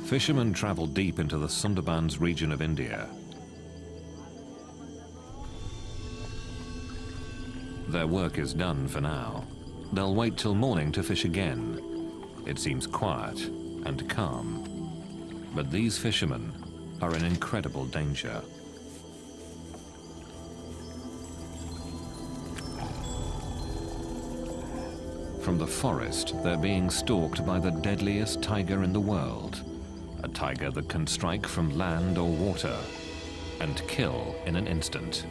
Fishermen travel deep into the Sundarbans region of India. Their work is done for now. They'll wait till morning to fish again. It seems quiet and calm. But these fishermen are in incredible danger. From the forest, they're being stalked by the deadliest tiger in the world. A tiger that can strike from land or water and kill in an instant.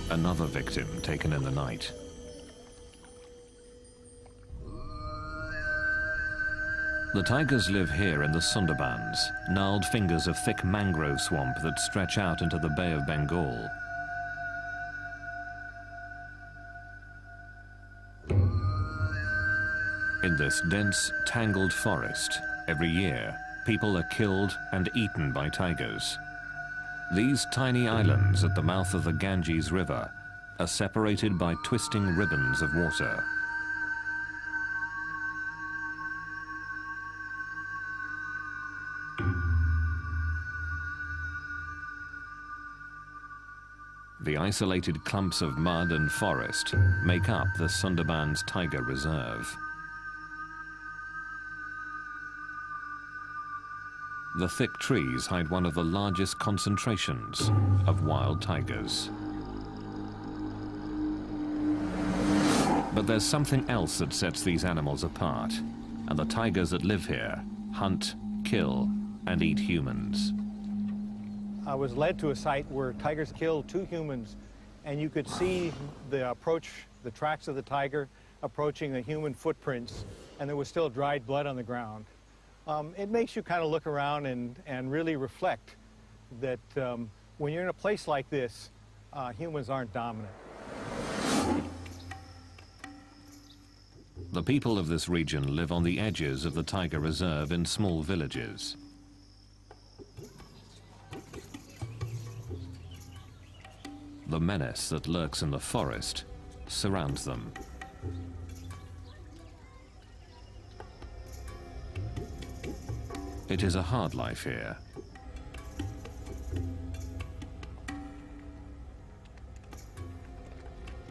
Another victim taken in the night. The tigers live here in the Sundarbans, gnarled fingers of thick mangrove swamp that stretch out into the Bay of Bengal. In this dense, tangled forest, every year, people are killed and eaten by tigers. These tiny islands at the mouth of the Ganges River are separated by twisting ribbons of water. The isolated clumps of mud and forest make up the Sundarbans Tiger Reserve. The thick trees hide one of the largest concentrations of wild tigers. But there's something else that sets these animals apart, and the tigers that live here hunt, kill, and eat humans. I was led to a site where tigers killed 2 humans, and you could see the tracks of the tiger approaching the human footprints, and there was still dried blood on the ground. It makes you kind of look around and really reflect that when you're in a place like this, humans aren't dominant. The people of this region live on the edges of the Tiger Reserve in small villages. The menace that lurks in the forest surrounds them. It is a hard life here.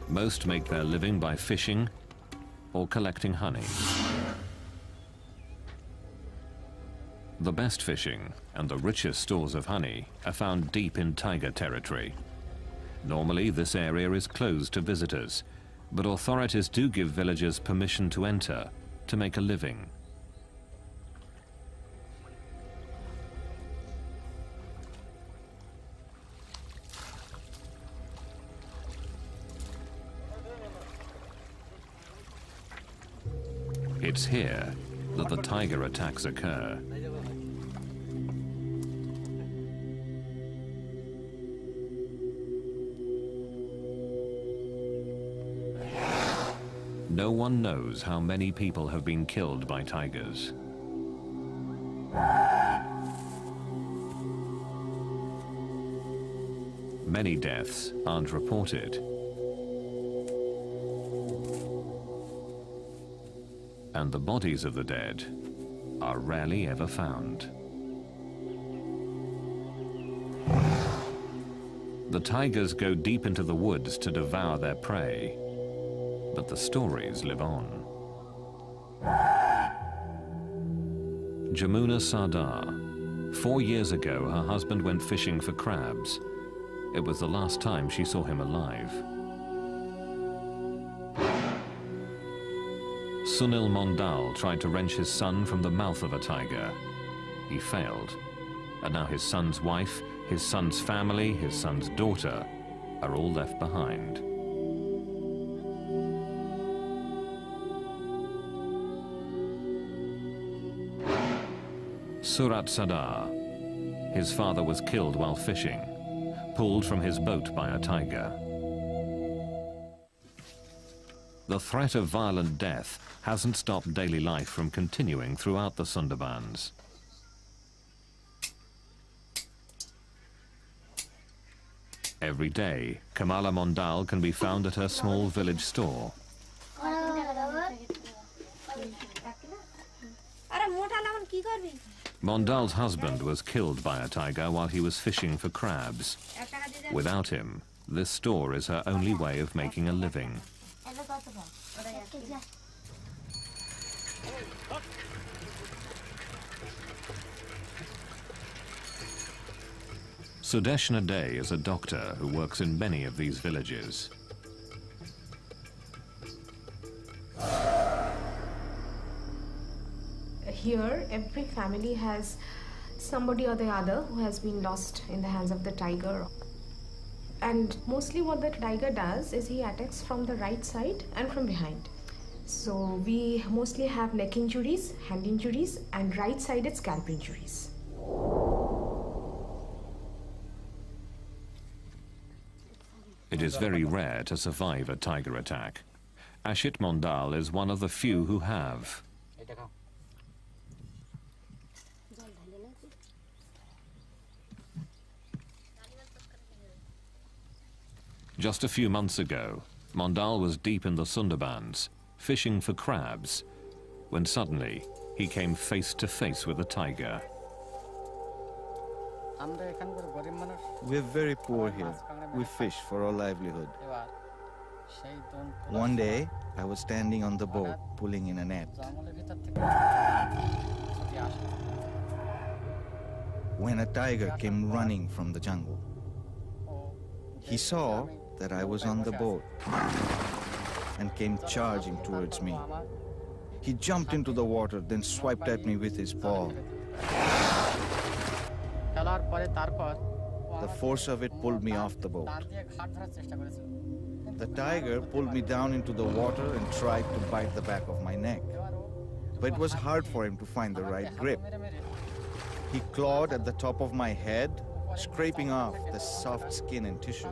Most make their living by fishing or collecting honey. The best fishing and the richest stores of honey are found deep in tiger territory. Normally, this area is closed to visitors, but authorities do give villagers permission to enter to make a living. It's here that the tiger attacks occur. No one knows how many people have been killed by tigers. Many deaths aren't reported. And the bodies of the dead are rarely ever found. The tigers go deep into the woods to devour their prey, but the stories live on. Jamuna Sardar. 4 years ago, her husband went fishing for crabs. It was the last time she saw him alive. Sunil Mondal tried to wrench his son from the mouth of a tiger. He failed, and now his son's wife, his son's family, his son's daughter are all left behind. Surat Sadar. His father was killed while fishing, pulled from his boat by a tiger. The threat of violent death hasn't stopped daily life from continuing throughout the Sundarbans. Every day, Kamala Mondal can be found at her small village store. Mondal's husband was killed by a tiger while he was fishing for crabs. Without him, this store is her only way of making a living. Sudeshna Day is a doctor who works in many of these villages. Here, every family has somebody or the other who has been lost in the hands of the tiger. And mostly what the tiger does is he attacks from the right side and from behind. So we mostly have neck injuries, hand injuries, and right-sided scalp injuries. It is very rare to survive a tiger attack. Ashit Mondal is one of the few who have. Just a few months ago, Mondal was deep in the Sundarbans, fishing for crabs, when suddenly he came face to face with a tiger. We're very poor here. We fish for our livelihood. One day, I was standing on the boat, pulling in a net, when a tiger came running from the jungle. He saw that I was on the boat and came charging towards me. He jumped into the water, then swiped at me with his paw. The force of it pulled me off the boat. The tiger pulled me down into the water and tried to bite the back of my neck. But it was hard for him to find the right grip. He clawed at the top of my head, scraping off the soft skin and tissue.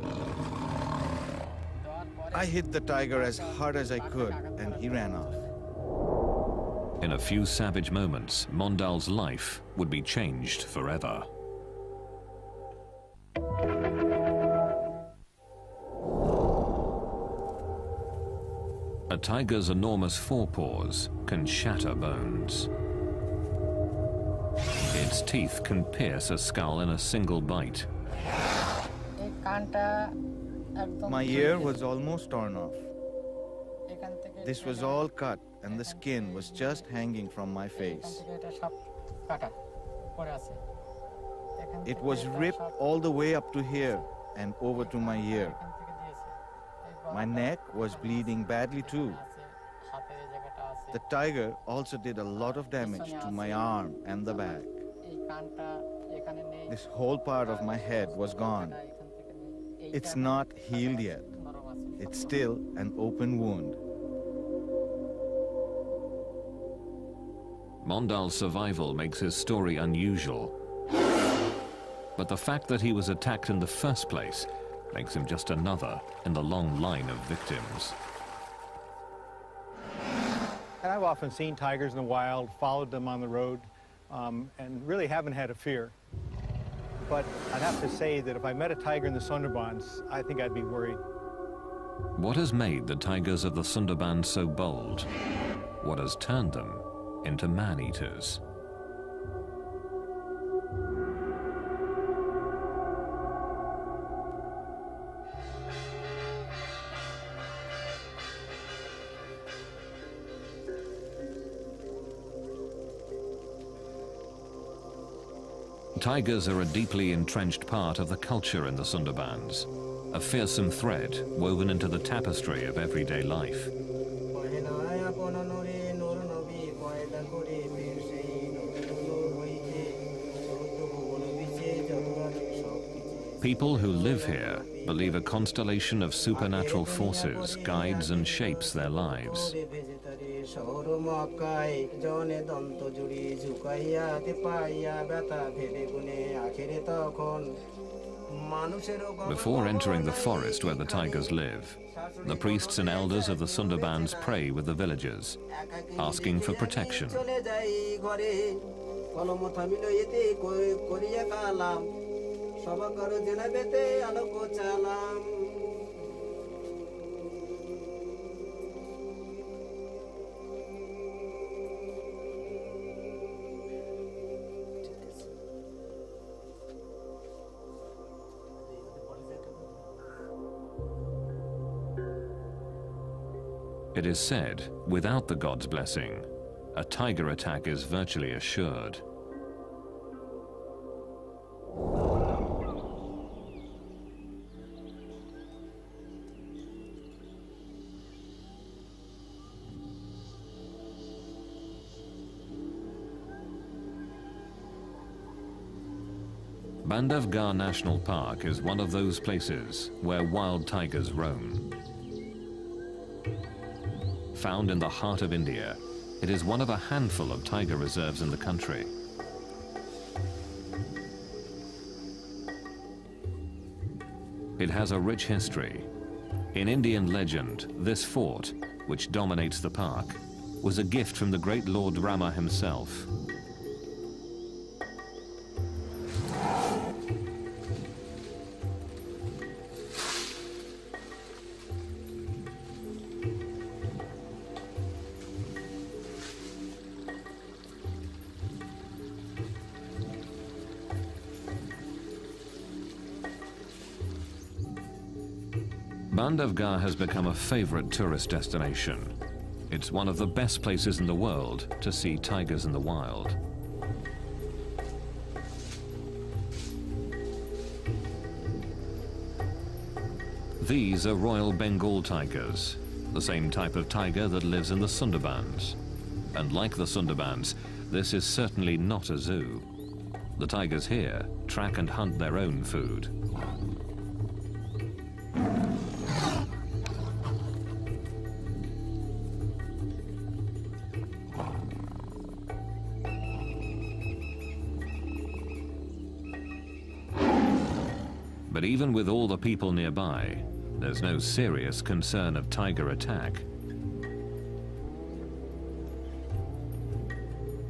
I hit the tiger as hard as I could, and he ran off. In a few savage moments, Mondal's life would be changed forever. A tiger's enormous forepaws can shatter bones. Its teeth can pierce a skull in a single bite. My ear was almost torn off. This was all cut, and the skin was just hanging from my face. It was ripped all the way up to here and over to my ear. My neck was bleeding badly too. The tiger also did a lot of damage to my arm and the back. This whole part of my head was gone. It's not healed yet. It's still an open wound. Mondal's survival makes his story unusual. But the fact that he was attacked in the first place makes him just another in the long line of victims. And I've often seen tigers in the wild, followed them on the road, and really haven't had a fear. But I'd have to say that if I met a tiger in the Sundarbans, I think I'd be worried. What has made the tigers of the Sundarbans so bold? What has turned them into man-eaters? Tigers are a deeply entrenched part of the culture in the Sundarbans, a fearsome thread woven into the tapestry of everyday life. People who live here believe a constellation of supernatural forces guides and shapes their lives. Before entering the forest where the tigers live, the priests and elders of the Sundarbans pray with the villagers, asking for protection. It is said, without the god's blessing, a tiger attack is virtually assured. Bandhavgarh National Park is one of those places where wild tigers roam. Found in the heart of India, it is one of a handful of tiger reserves in the country. It has a rich history. In Indian legend, this fort, which dominates the park, was a gift from the great Lord Rama himself. Bandhavgarh has become a favorite tourist destination. It's one of the best places in the world to see tigers in the wild. These are Royal Bengal tigers, the same type of tiger that lives in the Sundarbans. And like the Sundarbans, this is certainly not a zoo. The tigers here track and hunt their own food. But even with all the people nearby, there's no serious concern of tiger attack.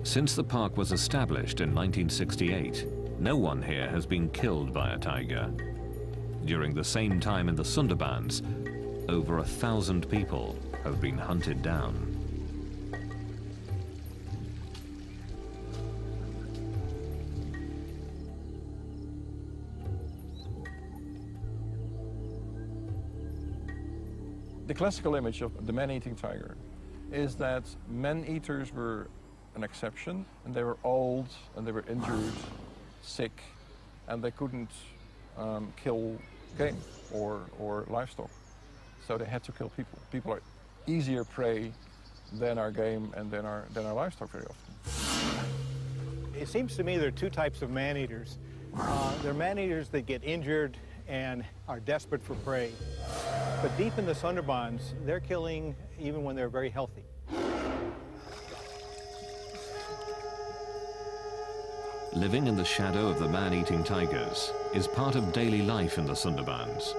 Since the park was established in 1968, no one here has been killed by a tiger. During the same time in the Sundarbans, over 1,000 people have been hunted down. The classical image of the man-eating tiger is that man-eaters were an exception, and they were old, and they were injured, sick, and they couldn't kill game or livestock. So they had to kill people. People are easier prey than our game and than our livestock very often. It seems to me there are two types of man-eaters. There are man-eaters that get injured and are desperate for prey. But deep in the Sundarbans, they're killing even when they're very healthy. Living in the shadow of the man-eating tigers is part of daily life in the Sundarbans.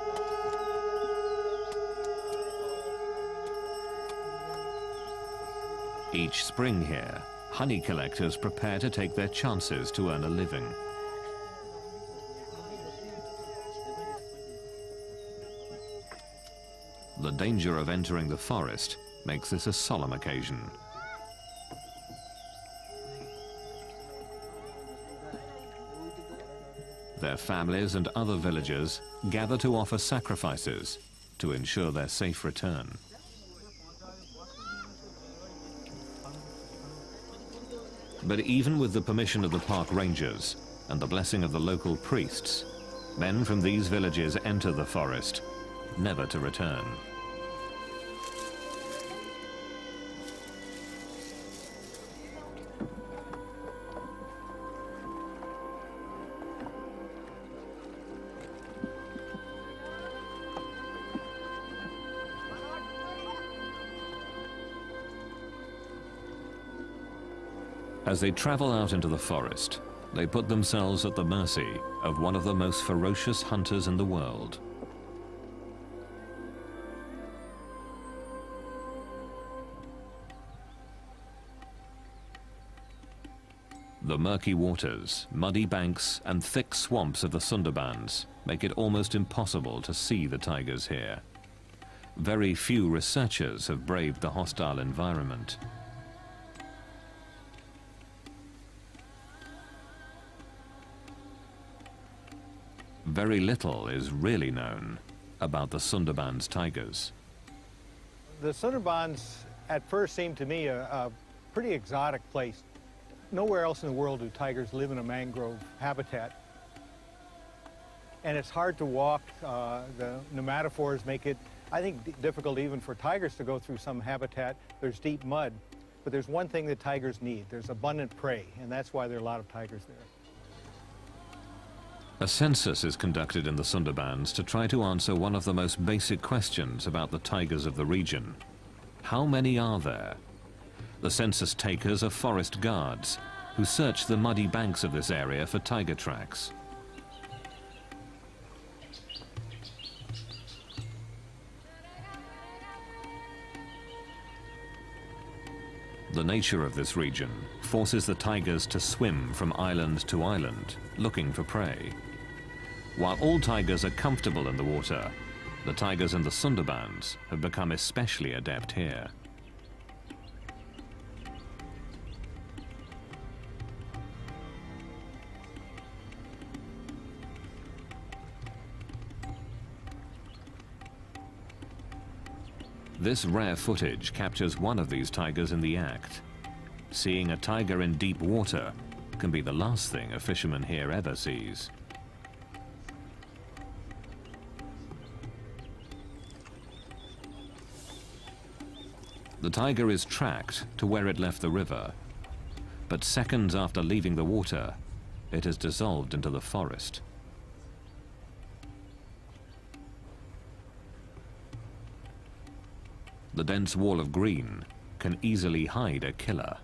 Each spring here, honey collectors prepare to take their chances to earn a living. The danger of entering the forest makes this a solemn occasion. Their families and other villagers gather to offer sacrifices to ensure their safe return. But even with the permission of the park rangers and the blessing of the local priests, men from these villages enter the forest, never to return. As they travel out into the forest, they put themselves at the mercy of one of the most ferocious hunters in the world. The murky waters, muddy banks and thick swamps of the Sundarbans make it almost impossible to see the tigers here. Very few researchers have braved the hostile environment. Very little is really known about the Sundarbans tigers. The Sundarbans at first seemed to me a pretty exotic place. Nowhere else in the world do tigers live in a mangrove habitat. And it's hard to walk. The pneumatophores make it, I think, difficult even for tigers to go through some habitat. There's deep mud. But there's one thing that tigers need. There's abundant prey, and that's why there are a lot of tigers there. A census is conducted in the Sundarbans to try to answer one of the most basic questions about the tigers of the region. How many are there? The census takers are forest guards who search the muddy banks of this area for tiger tracks. The nature of this region forces the tigers to swim from island to island, looking for prey. While all tigers are comfortable in the water, the tigers in the Sundarbans have become especially adept here. This rare footage captures one of these tigers in the act. Seeing a tiger in deep water can be the last thing a fisherman here ever sees. The tiger is tracked to where it left the river, but seconds after leaving the water, it has dissolved into the forest. The dense wall of green can easily hide a killer.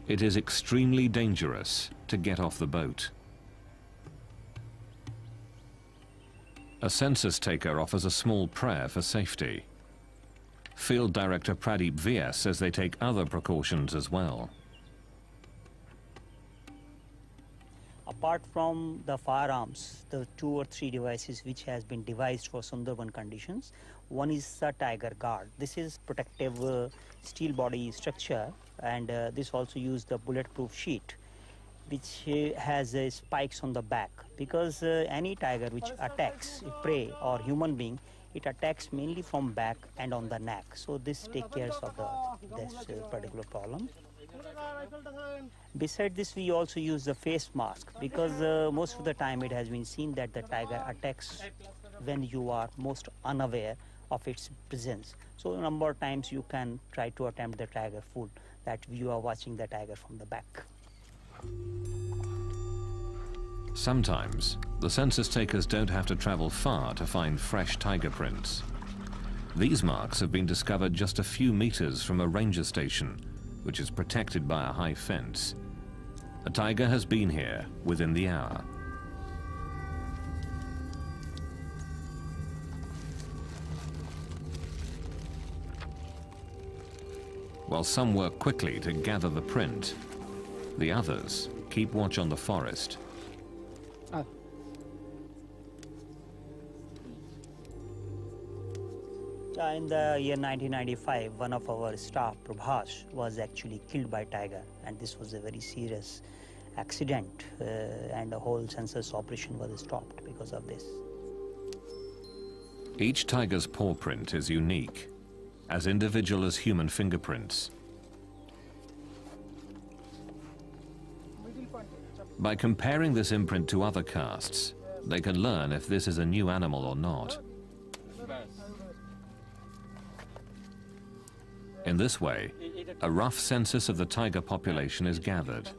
It is extremely dangerous to get off the boat. A census taker offers a small prayer for safety. Field Director Pradeep VS says they take other precautions as well. Apart from the firearms, the 2 or 3 devices which has been devised for Sundarban conditions, one is the tiger guard. This is protective steel body structure, and this also uses the bulletproof sheet, which has spikes on the back, because any tiger which attacks a prey or human being, it attacks mainly from back and on the neck. So this takes care of this particular problem. Beside this, we also use the face mask, because most of the time it has been seen that the tiger attacks when you are most unaware of its presence. So a number of times you can try to attempt the tiger food, that you are watching the tiger from the back. Sometimes, the census takers don't have to travel far to find fresh tiger prints. These marks have been discovered just a few meters from a ranger station, which is protected by a high fence. A tiger has been here within the hour. While some work quickly to gather the print, the others keep watch on the forest. In the year 1995, one of our staff, Prabhas, was actually killed by tiger, and this was a very serious accident, and the whole census operation was stopped because of this. Each tiger's paw print is unique, as individual as human fingerprints. By comparing this imprint to other casts, they can learn if this is a new animal or not. In this way, a rough census of the tiger population is gathered.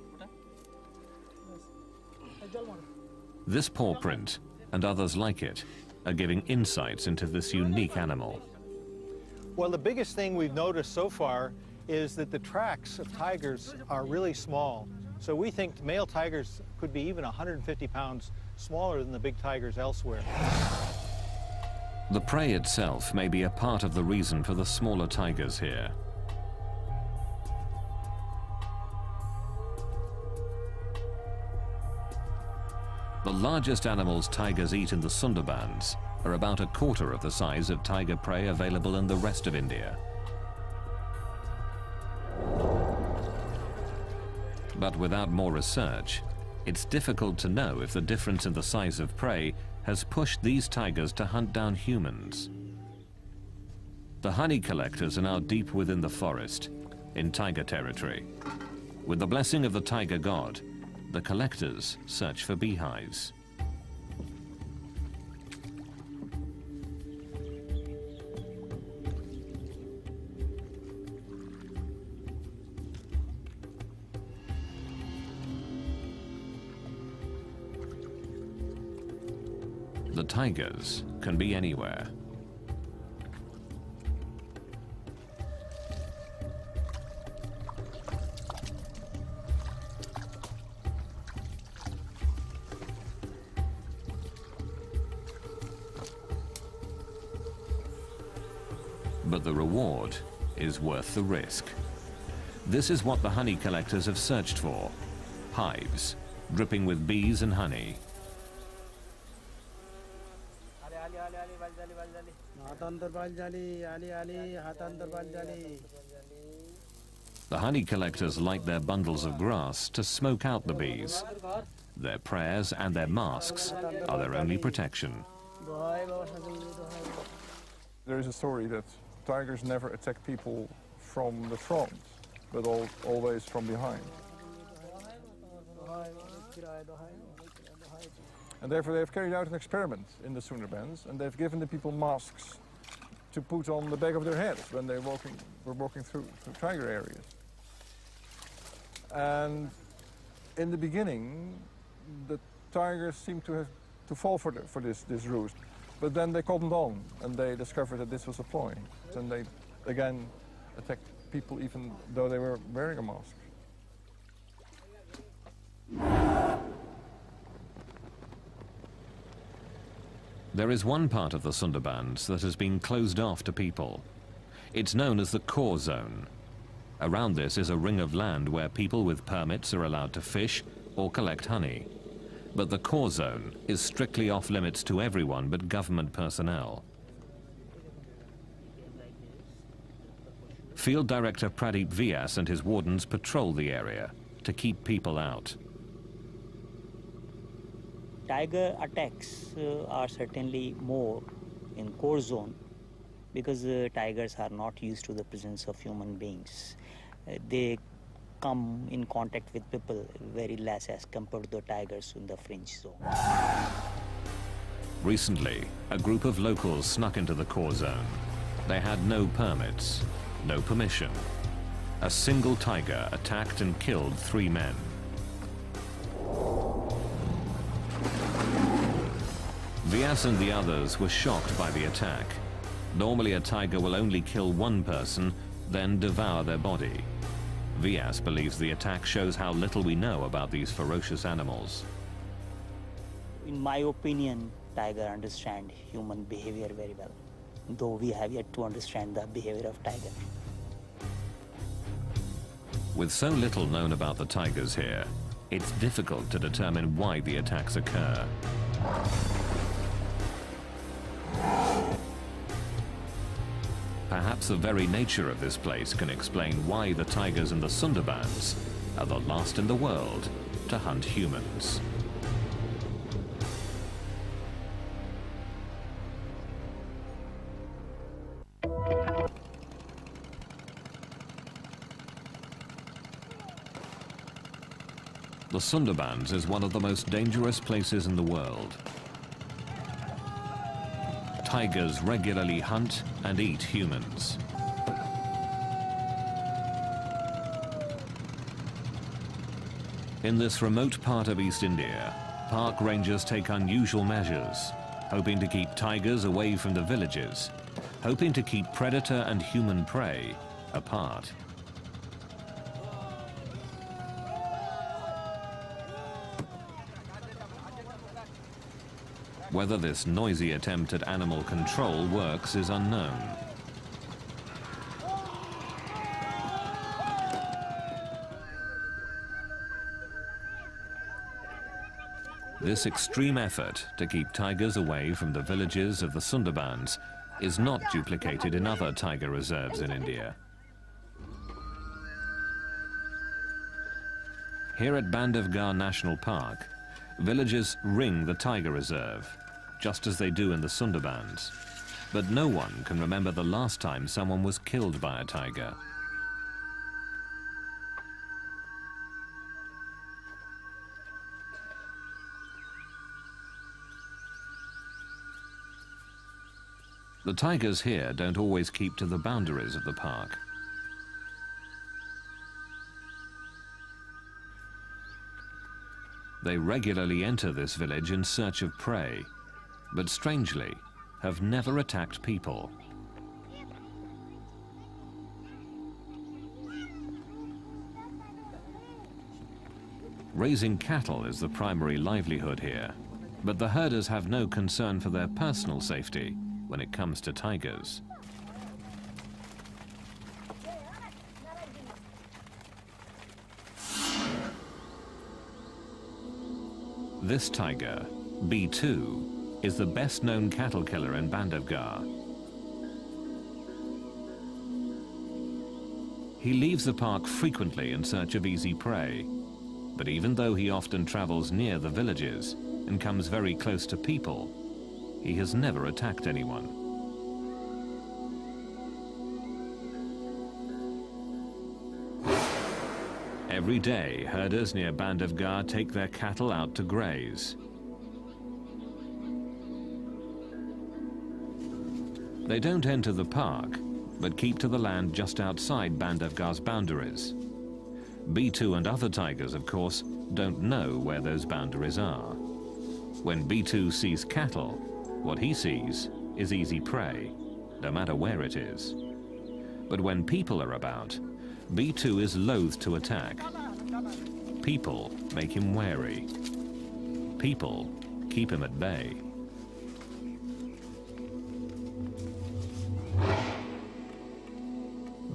This paw print, and others like it, are giving insights into this unique animal. Well, the biggest thing we've noticed so far is that the tracks of tigers are really small. So we think male tigers could be even 150 pounds smaller than the big tigers elsewhere. The prey itself may be a part of the reason for the smaller tigers here. The largest animals tigers eat in the Sundarbans are about a quarter of the size of tiger prey available in the rest of India. But without more research, it's difficult to know if the difference in the size of prey has pushed these tigers to hunt down humans. The honey collectors are now deep within the forest, in tiger territory. With the blessing of the tiger god, the collectors search for beehives. The tigers can be anywhere. But the reward is worth the risk. This is what the honey collectors have searched for: hives dripping with bees and honey. The honey collectors light their bundles of grass to smoke out the bees. Their prayers and their masks are their only protection. There is a story that tigers never attack people from the front, but always from behind. And therefore they have carried out an experiment in the Sundarbans, and they've given the people masks to put on the back of their heads when they were walking through tiger areas. And in the beginning, the tigers seemed to fall for this ruse. But then they cottoned on, and they discovered that this was a ploy. And they, again, attacked people even though they were wearing a mask. There is one part of the Sundarbans that has been closed off to people. It's known as the core zone. Around this is a ring of land where people with permits are allowed to fish or collect honey. But the core zone is strictly off limits to everyone but government personnel. Field Director Pradeep Vyas and his wardens patrol the area to keep people out. Tiger attacks are certainly more in core zone because tigers are not used to the presence of human beings. They come in contact with people very less as compared to the tigers in the fringe zone. Recently, a group of locals snuck into the core zone. They had no permits, no permission. A single tiger attacked and killed 3 men. Vyas and the others were shocked by the attack. Normally a tiger will only kill one person, then devour their body. Vyas believes the attack shows how little we know about these ferocious animals. In my opinion, tiger understand human behavior very well, though we have yet to understand the behavior of tiger. With so little known about the tigers here, it's difficult to determine why the attacks occur. Perhaps the very nature of this place can explain why the tigers in the Sundarbans are the last in the world to hunt humans. The Sundarbans is one of the most dangerous places in the world. Tigers regularly hunt and eat humans. In this remote part of East India, park rangers take unusual measures, hoping to keep tigers away from the villages, hoping to keep predator and human prey apart. Whether this noisy attempt at animal control works is unknown. This extreme effort to keep tigers away from the villages of the Sundarbans is not duplicated in other tiger reserves in India. Here at Bandhavgarh National Park, villagers ring the tiger reserve, just as they do in the Sundarbans. But no one can remember the last time someone was killed by a tiger. The tigers here don't always keep to the boundaries of the park. They regularly enter this village in search of prey, but strangely, have never attacked people. Raising cattle is the primary livelihood here, but the herders have no concern for their personal safety when it comes to tigers. This tiger, B2, is the best-known cattle killer in Bandhavgarh. He leaves the park frequently in search of easy prey, but even though he often travels near the villages and comes very close to people, he has never attacked anyone. Every day, herders near Bandhavgarh take their cattle out to graze. They don't enter the park, but keep to the land just outside Bandhavgarh's boundaries. B2 and other tigers, of course, don't know where those boundaries are. When B2 sees cattle, what he sees is easy prey, no matter where it is. But when people are about, B2 is loath to attack. People make him wary. People keep him at bay.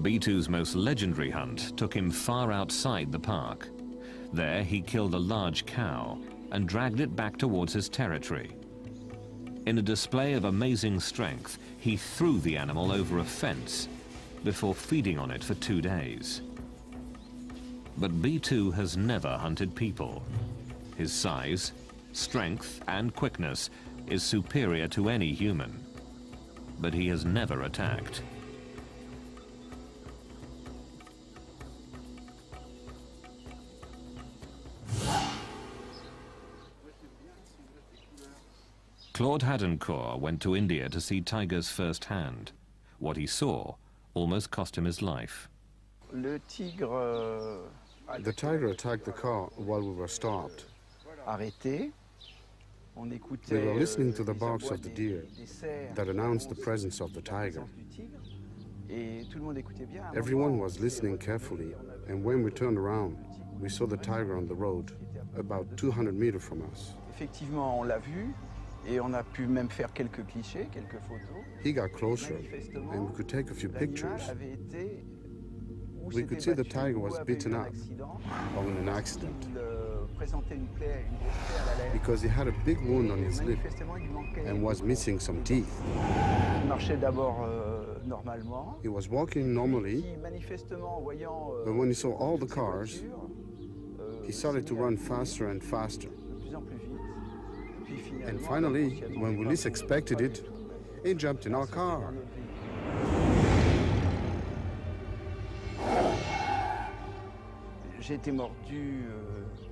B2's most legendary hunt took him far outside the park. There he killed a large cow and dragged it back towards his territory. In a display of amazing strength, he threw the animal over a fence before feeding on it for 2 days. But B2 has never hunted people. His size, strength, and quickness is superior to any human. But he has never attacked. Claude Hadencourt went to India to see tigers firsthand. What he saw almost cost him his life. The tiger attacked the car while we were stopped. Arrêté. We were listening to the barks of the deer that announced the presence of the tiger. Everyone was listening carefully, and when we turned around, we saw the tiger on the road, about 200 meters from us. Effectivement, on l'a vu. Et on a pu même faire quelques clichés, quelques photos. He got closer, and we could take a few pictures. We could see the tiger was beaten up, or in an accident, because he had a big wound on his lip and was missing some teeth. He was walking normally, but when he saw all the cars, he started to run faster and faster. And finally, when we least expected it, he jumped in our car.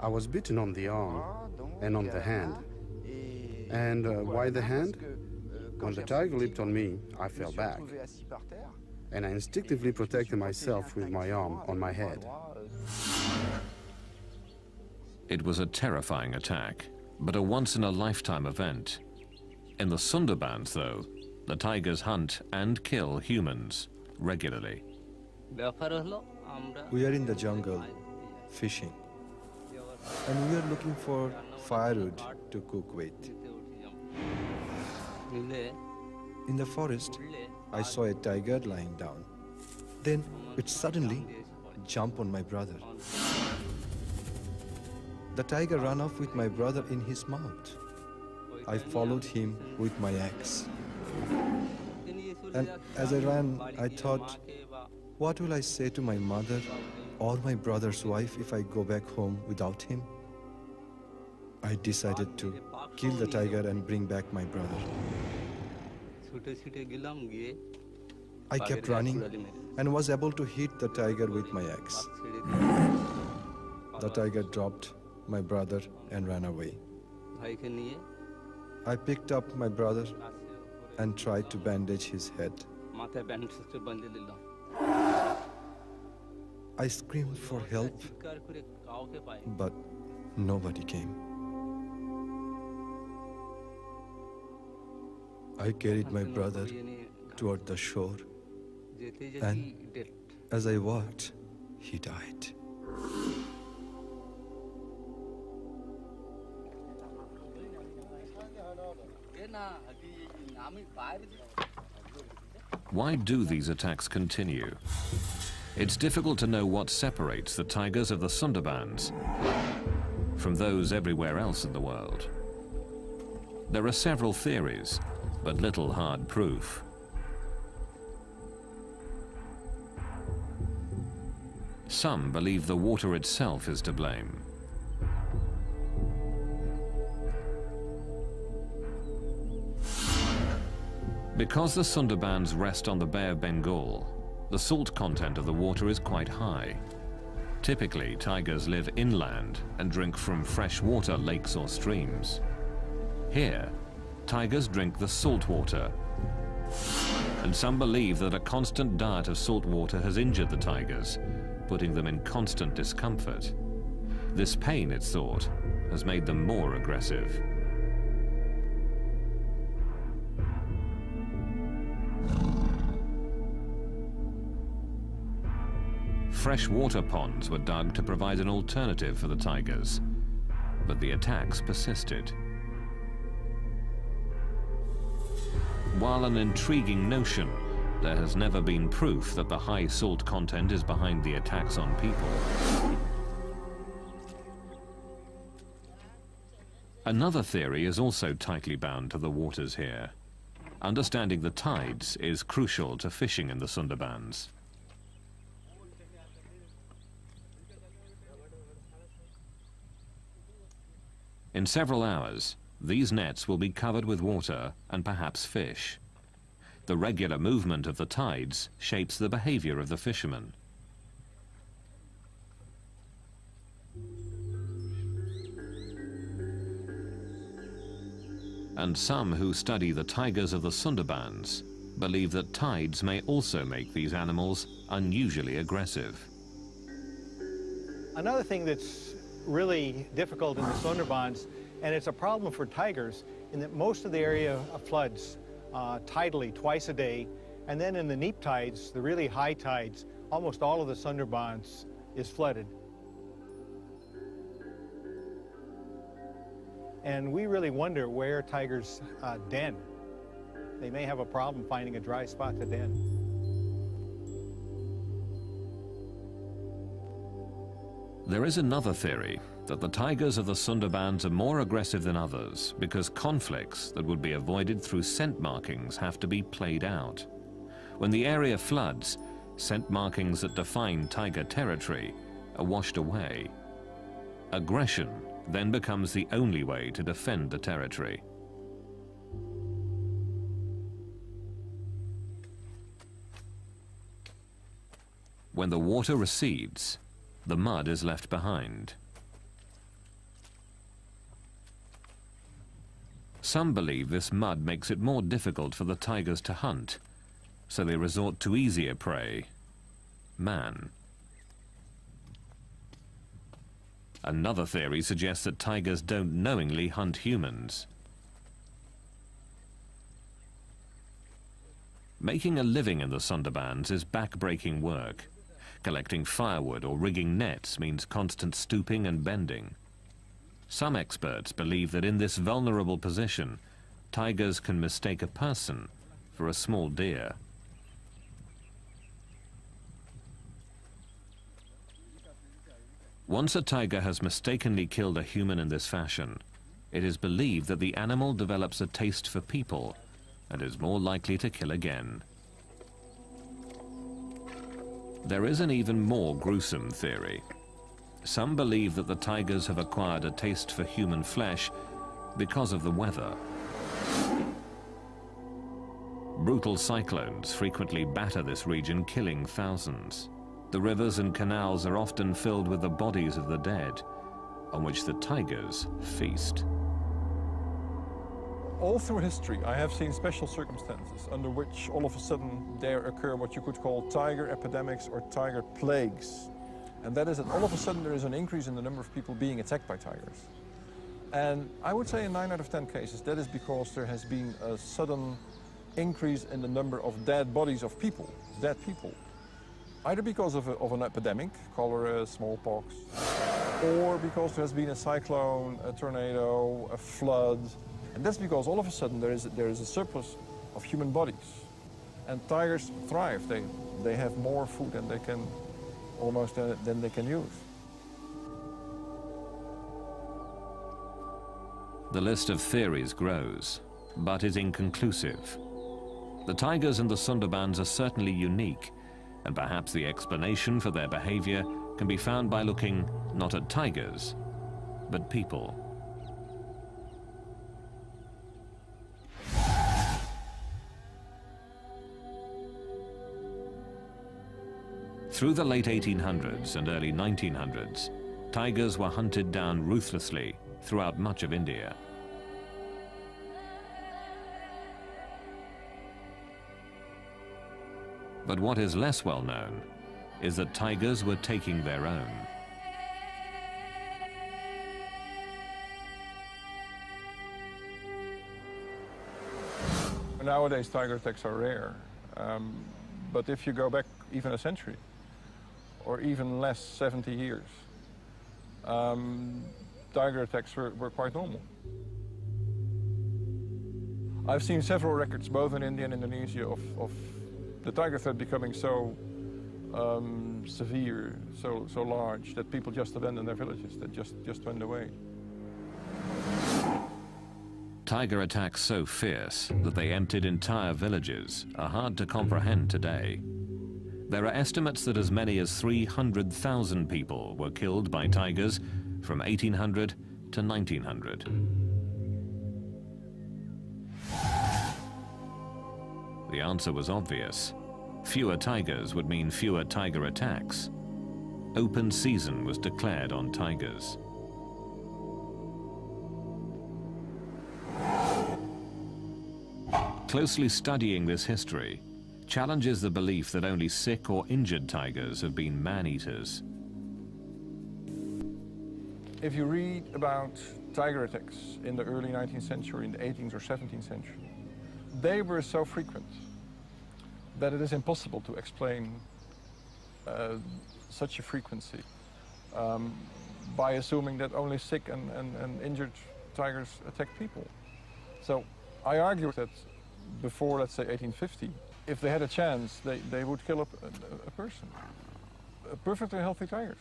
I was bitten on the arm and on the hand. And why the hand? When the tiger leaped on me, I fell back. And I instinctively protected myself with my arm on my head. It was a terrifying attack, but a once-in-a-lifetime event. In the Sundarbans, though, the tigers hunt and kill humans regularly. We are in the jungle, fishing, and we are looking for firewood to cook with. In the forest, I saw a tiger lying down. Then it suddenly jumped on my brother. The tiger ran off with my brother in his mouth. I followed him with my axe. And as I ran, I thought, what will I say to my mother or my brother's wife if I go back home without him? I decided to kill the tiger and bring back my brother. I kept running and was able to hit the tiger with my axe. The tiger dropped my brother and ran away. I picked up my brother and tried to bandage his head. I screamed for help, but nobody came. I carried my brother toward the shore, and as I walked, he died. Why do these attacks continue? It's difficult to know what separates the tigers of the Sundarbans from those everywhere else in the world. There are several theories, but little hard proof. Some believe the water itself is to blame. Because the Sundarbans rest on the Bay of Bengal, the salt content of the water is quite high. Typically, tigers live inland and drink from freshwater lakes or streams. Here, tigers drink the salt water, and some believe that a constant diet of salt water has injured the tigers, putting them in constant discomfort. This pain, it's thought, has made them more aggressive. Freshwater ponds were dug to provide an alternative for the tigers, but the attacks persisted. While an intriguing notion, there has never been proof that the high salt content is behind the attacks on people. Another theory is also tightly bound to the waters here. Understanding the tides is crucial to fishing in the Sundarbans. In several hours, these nets will be covered with water and perhaps fish. The regular movement of the tides shapes the behavior of the fishermen. And some who study the tigers of the Sundarbans believe that tides may also make these animals unusually aggressive. Another thing that's really difficult in the Sundarbans, and it's a problem for tigers, in that most of the area floods tidally twice a day, and then in the neap tides, the really high tides, almost all of the Sundarbans is flooded. And we really wonder where tigers den. They may have a problem finding a dry spot to den. There is another theory that the tigers of the Sundarbans are more aggressive than others because conflicts that would be avoided through scent markings have to be played out. When the area floods, scent markings that define tiger territory are washed away. Aggression then becomes the only way to defend the territory. When the water recedes, the mud is left behind. Some believe this mud makes it more difficult for the tigers to hunt, so they resort to easier prey, man. Another theory suggests that tigers don't knowingly hunt humans. Making a living in the Sundarbans is back-breaking work. Collecting firewood or rigging nets means constant stooping and bending. Some experts believe that in this vulnerable position, tigers can mistake a person for a small deer. Once a tiger has mistakenly killed a human in this fashion, it is believed that the animal develops a taste for people and is more likely to kill again. There is an even more gruesome theory. Some believe that the tigers have acquired a taste for human flesh because of the weather. Brutal cyclones frequently batter this region, killing thousands. The rivers and canals are often filled with the bodies of the dead, on which the tigers feast. All through history, I have seen special circumstances under which all of a sudden there occur what you could call tiger epidemics or tiger plagues. And that is that all of a sudden there is an increase in the number of people being attacked by tigers. And I would say in 9 out of 10 cases, that is because there has been a sudden increase in the number of dead bodies of people, dead people. Either because of an epidemic, cholera, smallpox, or because there has been a cyclone, a tornado, a flood. And that's because all of a sudden there is a surplus of human bodies. And tigers thrive. They have more food than they can than they can use. The list of theories grows, but is inconclusive. The tigers in the Sundarbans are certainly unique, and perhaps the explanation for their behavior can be found by looking not at tigers, but people. Through the late 1800s and early 1900s, tigers were hunted down ruthlessly throughout much of India. But what is less well known is that tigers were taking their own. Nowadays, tiger attacks are rare. But if you go back even a century, or even less, 70 years, tiger attacks were quite normal. I've seen several records, both in India and Indonesia, of the tiger threat becoming so severe, so large, that people just abandoned their villages, that just went away. Tiger attacks so fierce that they emptied entire villages are hard to comprehend today. There are estimates that as many as 300,000 people were killed by tigers from 1800 to 1900. The answer was obvious. Fewer tigers would mean fewer tiger attacks. Open season was declared on tigers. Closely studying this history challenges the belief that only sick or injured tigers have been man-eaters. If you read about tiger attacks in the early 19th century, in the 18th or 17th century, they were so frequent that it is impossible to explain such a frequency by assuming that only sick and injured tigers attack people. So I argue that before, let's say, 1850, if they had a chance, they would kill a person, perfectly healthy tigers.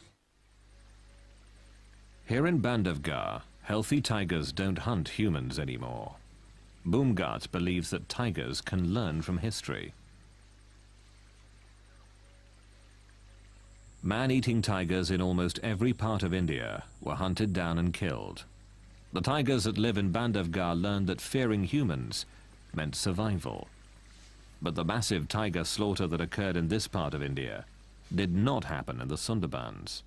Here in Bandhavgarh, healthy tigers don't hunt humans anymore. Boomgart believes that tigers can learn from history. Man-eating tigers in almost every part of India were hunted down and killed. The tigers that live in Bandhavgarh learned that fearing humans meant survival. But the massive tiger slaughter that occurred in this part of India did not happen in the Sundarbans.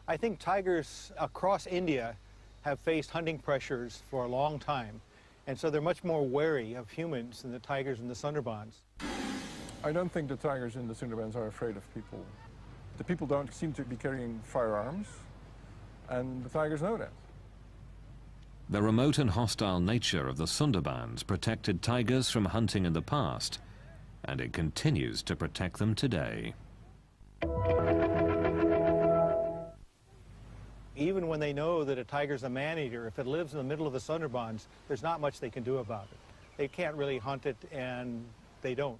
I think tigers across India have faced hunting pressures for a long time, and so they're much more wary of humans than the tigers in the Sundarbans. I don't think the tigers in the Sundarbans are afraid of people. The people don't seem to be carrying firearms, and the tigers know that. The remote and hostile nature of the Sundarbans protected tigers from hunting in the past, and it continues to protect them today. Even when they know that a tiger's a man-eater, if it lives in the middle of the Sundarbans, there's not much they can do about it. They can't really hunt it, and they don't.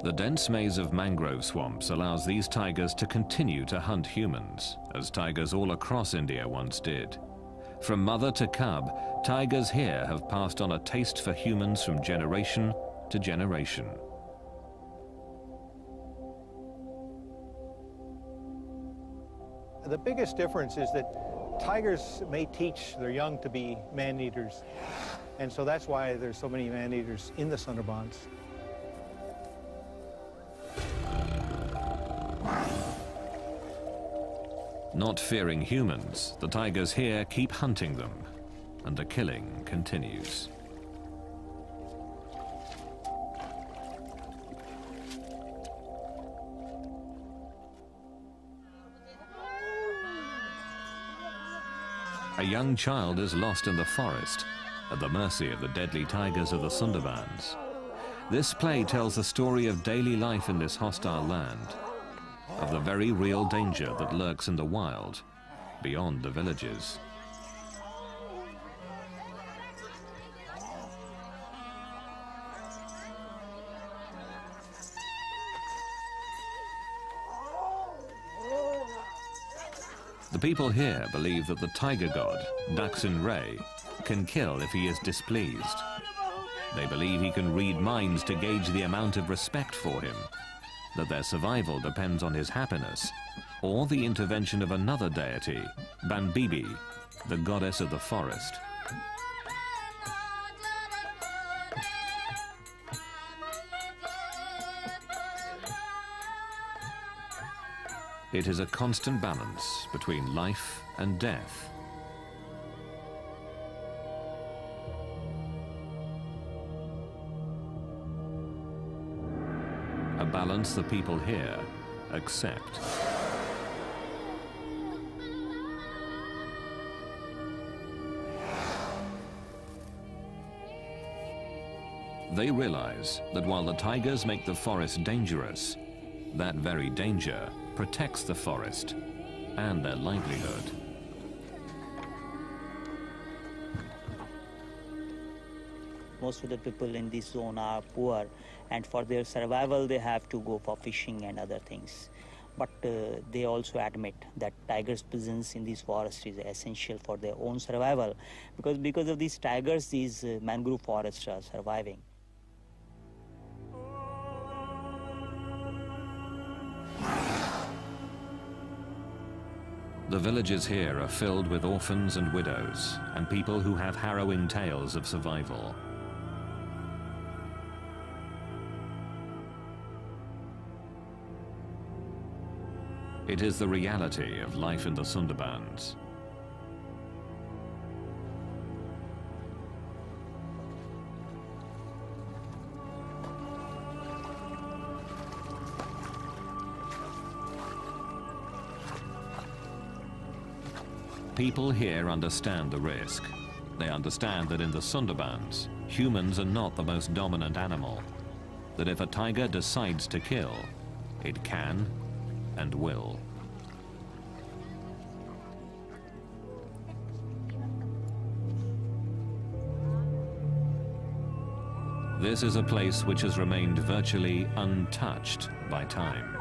The dense maze of mangrove swamps allows these tigers to continue to hunt humans, as tigers all across India once did. From mother to cub, tigers here have passed on a taste for humans from generation to generation. The biggest difference is that tigers may teach their young to be man-eaters, and so that's why there's so many man-eaters in the Sundarbans. Not fearing humans, the tigers here keep hunting them, and the killing continues. A young child is lost in the forest, at the mercy of the deadly tigers of the Sundarbans. This play tells the story of daily life in this hostile land, of the very real danger that lurks in the wild, beyond the villages. The people here believe that the tiger god, Daksin Ray, can kill if he is displeased. They believe he can read minds to gauge the amount of respect for him, that their survival depends on his happiness, or the intervention of another deity, Banbibi, the goddess of the forest. It is a constant balance between life and death. A balance the people here accept. They realize that while the tigers make the forest dangerous, that very danger protects the forest and their livelihood. Most of the people in this zone are poor, and for their survival they have to go for fishing and other things. But they also admit that tigers' presence in this forest is essential for their own survival, because of these tigers, these mangrove forests are surviving. The villages here are filled with orphans and widows, and people who have harrowing tales of survival. It is the reality of life in the Sundarbans. People here understand the risk. They understand that in the Sundarbans, humans are not the most dominant animal. That if a tiger decides to kill, it can and will. This is a place which has remained virtually untouched by time.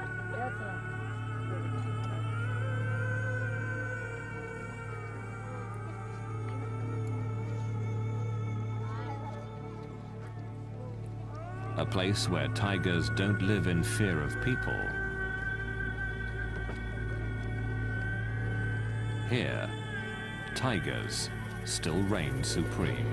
A place where tigers don't live in fear of people. Here, tigers still reign supreme.